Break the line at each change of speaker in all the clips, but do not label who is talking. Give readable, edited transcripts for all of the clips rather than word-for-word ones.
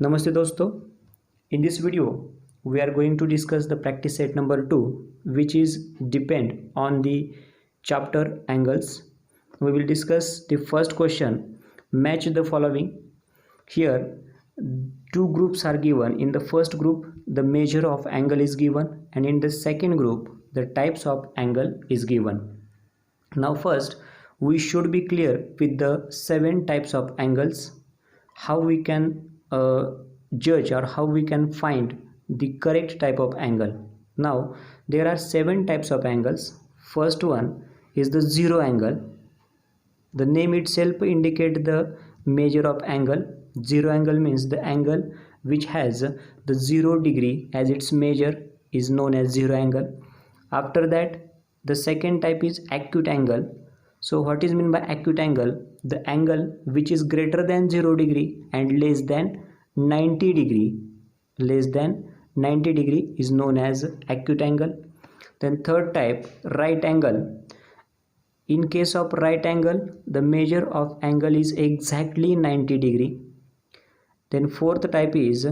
Namaste dosto. In this video, we are going to discuss the practice set number 2, which is depend on the chapter angles. We will discuss the first question, match the following. Here, two groups are given. In the first group, the measure of angle is given, and in the second group, the types of angle is given. Now first, we should be clear with the 7 types of angles, how we can judge or how we can find the correct type of angle. Now there are 7 types of angles. First one is the zero angle. The name itself indicate the measure of angle. Zero angle means the angle which has the 0 degree as its measure is known as zero angle. After that, the second type is acute angle. So what is meant by acute angle? The angle which is greater than 0 degree and less than 90 degree. Less than 90 degree is known as acute angle. Then third type, right angle. In case of right angle, the measure of angle is exactly 90 degree. Then fourth type is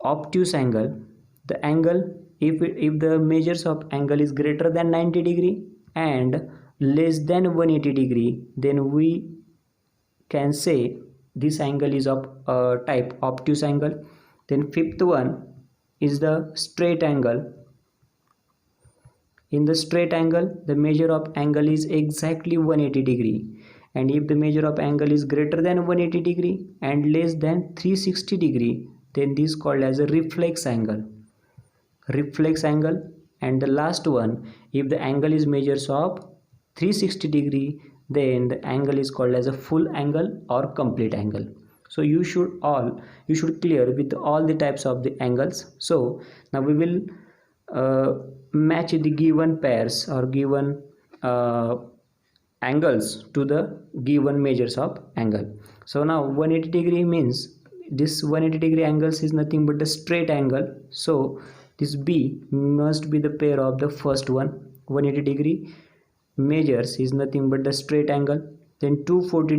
obtuse angle. The angle, if the measures of angle is greater than 90 degree and less than 180 degree, then we can say this angle is of type obtuse angle. Then fifth one is the straight angle. In the straight angle, the measure of angle is exactly 180 degree, and if the measure of angle is greater than 180 degree and less than 360 degree, then this is called as a reflex angle. Reflex angle. And the last one, if the angle is measures of 360 degree, then the angle is called as a full angle or complete angle. So you should clear with all the types of the angles. So now we will match the given pairs or given angles to the given measures of angle. So now 180 degree means this 180 degree angles is nothing but the straight angle. So this B must be the pair of the first one. 180 degree measures is nothing but the straight angle. Then 240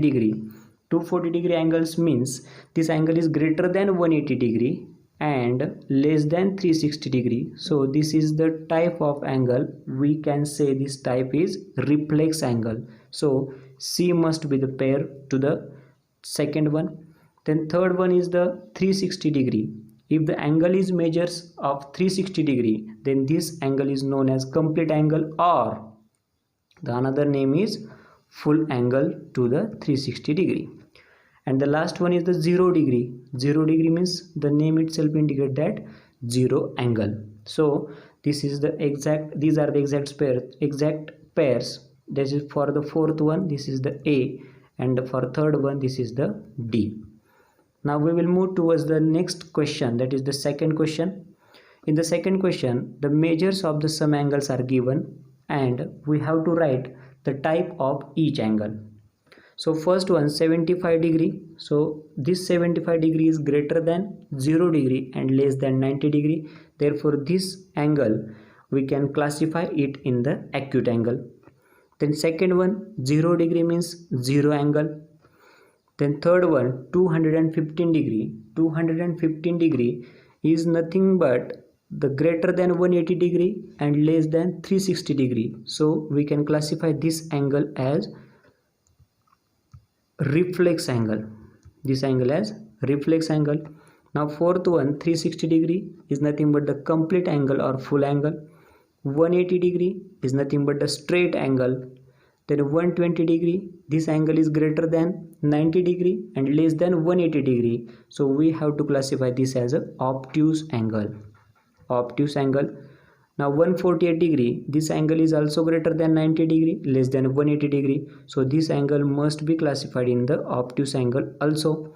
degree angles means this angle is greater than 180 degree and less than 360 degree. So this is the type of angle. We can say this type is reflex angle. So C must be the pair to the second one. Then third one is the 360 degree. If the angle is measures of 360 degree, then this angle is known as complete angle, or the another name is full angle to the 360 degree. And the last one is the 0 degree. 0 degree means the name itself indicate that zero angle. So this is the these are the exact pairs. This is for the fourth one, this is the A, and for third one, this is the D. Now we will move towards the next question, that is the second question. In the second question, the measures of the some angles are given and we have to write the type of each angle. So first one, 75 degree. So this 75 degree is greater than 0 degree and less than 90 degree. Therefore this angle we can classify it in the acute angle. Then second one, 0 degree means zero angle. Then third one, 215 degree. 215 degree is nothing but the greater than 180 degree and less than 360 degree. So we can classify this angle as reflex angle. This angle as reflex angle. Now fourth one, 360 degree is nothing but the complete angle or full angle. 180 degree is nothing but the straight angle. Then 120 degree, this angle is greater than 90 degree and less than 180 degree. So we have to classify this as a obtuse angle. Obtuse angle. Now 148 degree, this angle is also greater than 90 degree, less than 180 degree. So this angle must be classified in the obtuse angle also.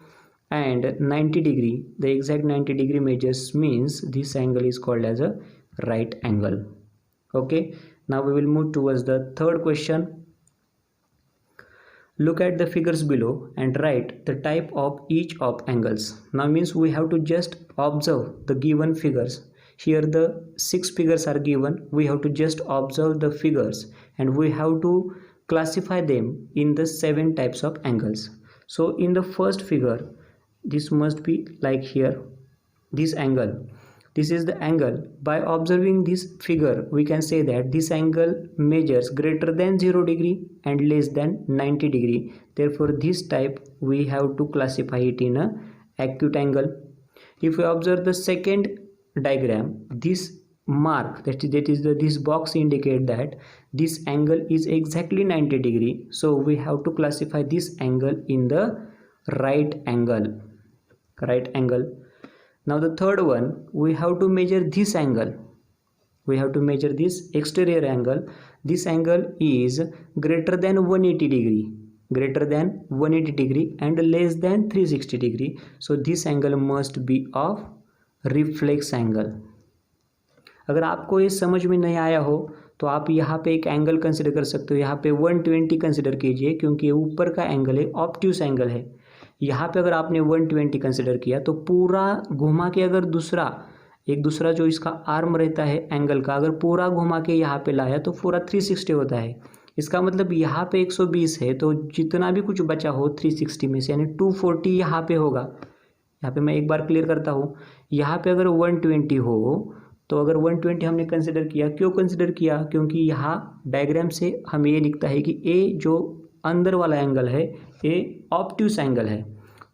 And 90 degree, the exact 90 degree measures means this angle is called as a right angle. Okay, now we will move towards the third question. Look at the figures below and write the type of each of angles. Now means we have to just observe the given figures. Here the 6 figures are given. We have to just observe the figures and we have to classify them in the 7 types of angles. So in the first figure, this must be like here, this angle, this is the angle. By observing this figure we can say that this angle measures greater than 0 degree and less than 90 degree. Therefore this type we have to classify it in a acute angle. If we observe the second diagram, this mark this box indicate that this angle is exactly 90 degree, so we have to classify this angle in the right angle. Now the third one, we have to measure this angle, we have to measure this exterior angle. This angle is greater than 180 degree and less than 360 degree, so this angle must be of reflex angle. अगर आपको ये समझ में नहीं आया हो तो आप यहाँ पे एक एंगल कंसिडर कर सकते हो। यहाँ पे 120 कंसिडर कीजिए क्योंकि ऊपर का एंगल है, ऑब्ट्यूस एंगल है। यहाँ पे अगर आपने 120 कंसिडर किया तो पूरा घुमा के अगर दूसरा जो इसका आर्म रहता है एंगल का, अगर पूरा घुमा के यहाँ पे लाया तो पूरा 360 होता है। इसका मतलब यहाँ पे 120 है तो जितना भी कुछ बचा हो 360 में से यानी 240 यहाँ पे होगा। यहाँ पे मैं एक बार क्लियर करता हूँ, यहाँ पे अगर 120 हो तो अगर 120 हमने कंसिडर किया, क्यों कंसिडर किया, क्योंकि यहाँ डायग्राम से हमें ये दिखता है कि ए जो अंदर वाला एंगल है ये ऑब्ट्यूस एंगल है,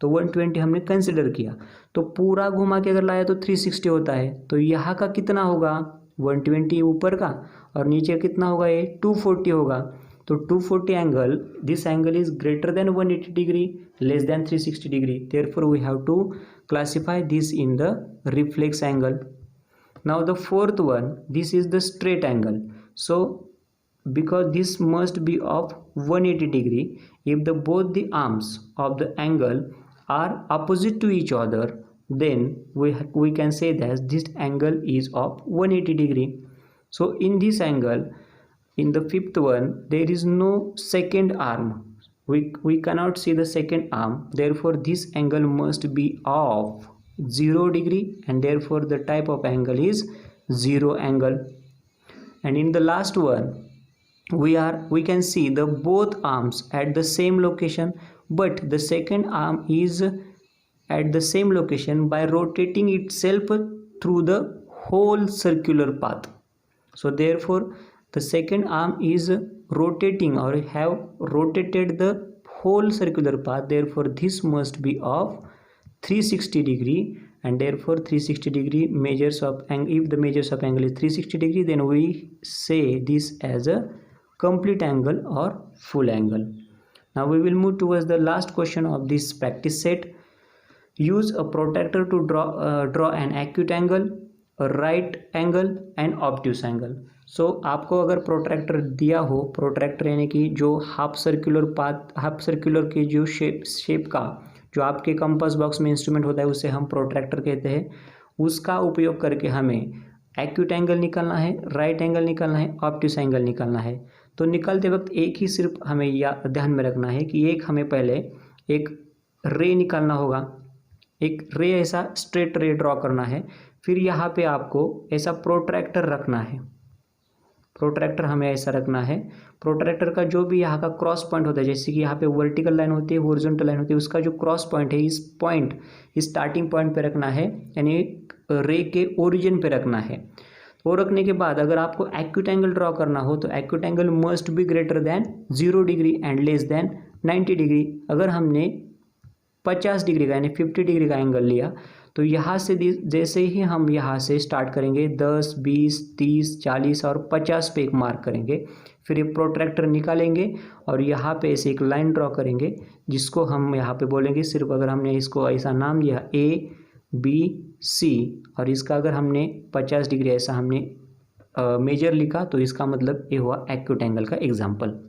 तो 120 हमने कंसिडर किया। तो पूरा घुमा के अगर लाया तो 360 होता है, तो यहाँ का कितना होगा 120 ऊपर का और नीचे कितना होगा ये 240 होगा। तो 240 angle, this angle is greater than 180 degree less than 360 degree, therefore we have to classify this in the reflex angle. Now the fourth one, this is the straight angle. So because this must be of 180 degree, if the both the arms of the angle are opposite to each other, then we can say that this angle is of 180 degree. So in this angle, in the fifth one, there is no second arm. We cannot see the second arm, therefore this angle must be of 0 degree, and therefore the type of angle is 0 angle. And in the last one, we can see the both arms at the same location, but the second arm is at the same location by rotating itself through the whole circular path. So therefore the second arm is rotating or have rotated the whole circular path, therefore this must be of 360 degree, and therefore 360 degree measures of angle. If the measures of angle is 360 degree, then we say this as a complete angle or full angle. Now we will move towards the last question of this practice set. Use a protractor to draw an acute angle, a right angle and obtuse angle. So आपको अगर protractor दिया हो, protractor यानी कि जो half circular के जो shape का जो आपके कंपास बॉक्स में इंस्ट्रूमेंट होता है उसे हम प्रोट्रैक्टर कहते हैं, उसका उपयोग करके हमें एक्यूट एंगल निकालना है, राइट एंगल निकालना है, ऑब्ट्यूस एंगल निकालना है। तो निकालते वक्त एक ही सिर्फ हमें ध्यान में रखना है कि एक हमें पहले एक रे निकालना होगा, एक रे ऐसा स्ट्रेट रे ड्रॉ करना है, फिर यहाँ पे आपको ऐसा प्रोट्रैक्टर रखना है, प्रोट्रैक्टर हमें ऐसा रखना है। प्रोट्रैक्टर का जो भी यहाँ का क्रॉस पॉइंट होता है, जैसे कि यहाँ पे वर्टिकल लाइन होती है, हॉरिजॉन्टल लाइन होती है, उसका जो क्रॉस पॉइंट है इस स्टार्टिंग पॉइंट पे रखना है, यानी रे के ओरिजिन पे रखना है। वो रखने के बाद अगर आपको एक्यूट एंगल ड्रॉ करना हो तो acute angle must be greater than 0 degree and less than 90 degree. अगर हमने 50 डिग्री का यानी 50 डिग्री का एंगल लिया तो यहाँ से जैसे ही हम यहाँ से स्टार्ट करेंगे 10, 20, 30, 40 और 50 पे एक मार्क करेंगे, फिर ये प्रोट्रैक्टर निकालेंगे और यहाँ पे ऐसे एक लाइन ड्रॉ करेंगे जिसको हम यहाँ पे बोलेंगे, सिर्फ अगर हमने इसको ऐसा नाम लिया ABC और इसका अगर हमने 50 डिग्री ऐसा हमने मेजर लिखा तो इसका मतलब ये हुआ एक्यूट एंगल का एग्जाम्पल।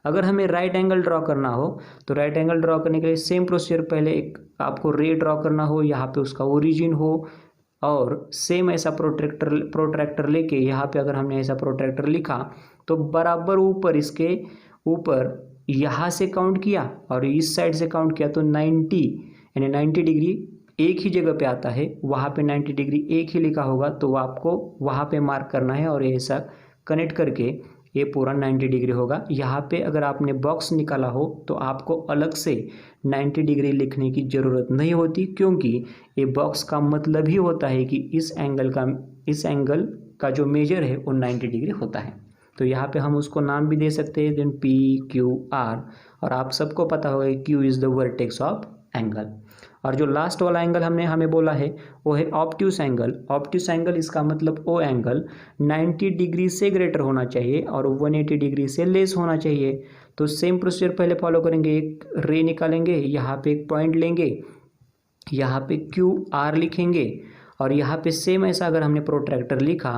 अगर हमें राइट एंगल ड्रॉ करना हो तो राइट एंगल ड्रॉ करने के लिए सेम प्रोसीजर, पहले एक आपको रे ड्रॉ करना हो, यहाँ पे उसका ओरिजिन हो और सेम ऐसा प्रोट्रैक्टर लेके यहाँ पे अगर हमने ऐसा प्रोट्रैक्टर लिखा तो बराबर ऊपर इसके ऊपर यहाँ से काउंट किया और इस साइड से काउंट किया तो 90 यानी 90 डिग्री एक ही जगह पे आता है, वहाँ पे 90 डिग्री एक ही लिखा होगा तो आपको वहाँ पे मार्क करना है और ऐसा कनेक्ट करके ये पूरा 90 डिग्री होगा। यहाँ पे अगर आपने बॉक्स निकाला हो तो आपको अलग से 90 डिग्री लिखने की ज़रूरत नहीं होती, क्योंकि ये बॉक्स का मतलब ही होता है कि इस एंगल का जो मेजर है वो 90 डिग्री होता है। तो यहाँ पे हम उसको नाम भी दे सकते हैं, देन PQR, और आप सबको पता होगा Q is the vertex of angle. और जो लास्ट वाला एंगल हमें बोला है वो है ऑब्ट्यूस एंगल। ऑब्ट्यूस एंगल इसका मतलब वो एंगल 90 डिग्री से ग्रेटर होना चाहिए और 180 डिग्री से लेस होना चाहिए। तो सेम प्रोसीजर पहले फॉलो करेंगे, एक रे निकालेंगे, यहाँ पे एक पॉइंट लेंगे, यहाँ पे QR लिखेंगे, और यहाँ पे सेम ऐसा अगर हमने प्रोट्रैक्टर लिखा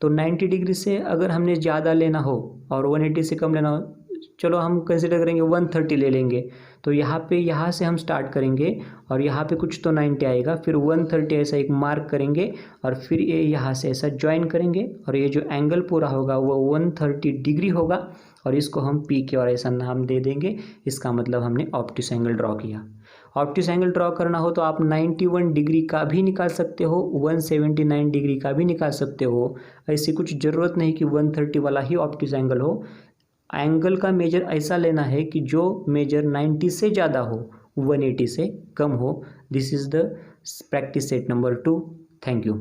तो 90 डिग्री से अगर हमने ज़्यादा लेना हो और 180 से कम लेना हो, चलो हम कंसिडर करेंगे 130 ले लेंगे। तो यहाँ से हम स्टार्ट करेंगे और यहाँ पे कुछ तो 90 आएगा, फिर 130 ऐसा एक मार्क करेंगे और फिर ये यहाँ से ऐसा ज्वाइन करेंगे और ये जो एंगल पूरा होगा वो 130 डिग्री होगा और इसको हम PQ ऐसा नाम दे देंगे। इसका मतलब हमने ऑब्ट्यूस एंगल ड्रॉ किया। ऑब्ट्यूस एंगल ड्रॉ करना हो तो आप 91 डिग्री का भी निकाल सकते हो, 179 डिग्री का भी निकाल सकते हो। ऐसी कुछ ज़रूरत नहीं कि 130 वाला ही ऑब्ट्यूस एंगल हो। एंगल का मेजर ऐसा लेना है कि जो मेजर 90 से ज़्यादा हो, 180 से कम हो। This is the practice set number 2। Thank you.